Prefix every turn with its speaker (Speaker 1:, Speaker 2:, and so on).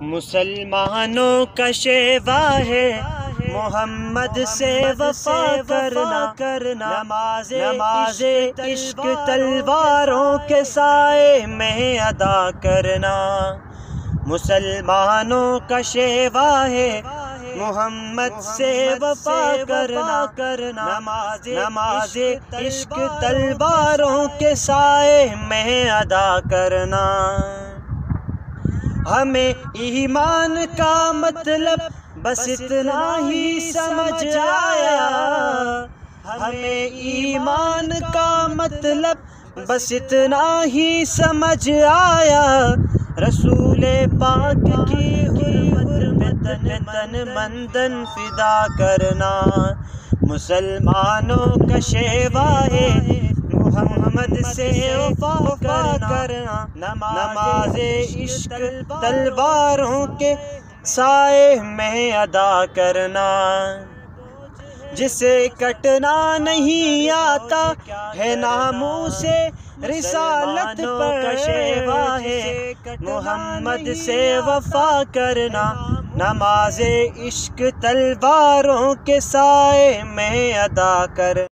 Speaker 1: مسلمانوں کا شیوا ہے محمد سے وفا کرنا، نماز عشق تلواروں کے سائے میں ادا کرنا۔ مسلمانوں کا شیوا ہے محمد سے وفا کرنا، نماز عشق تلواروں کے سائے میں ادا کرنا۔ ہمیں ایمان کا مطلب بس اتنا ہی سمجھ آیا، ہمیں ایمان کا مطلب بس اتنا ہی سمجھ آیا۔ رسول پاک کی حرمت میں تن من فدا کرنا۔ مسلمانوں کا شیوا ہے محمد سے وفا کرنا، نماز عشق تلواروں کے سائے میں ادا کرنا۔ جسے کٹنا نہیں آتا ہے ناموس رسالت پر، شیوا ہے محمد سے وفا کرنا، نماز عشق تلواروں کے سائے میں ادا کرنا۔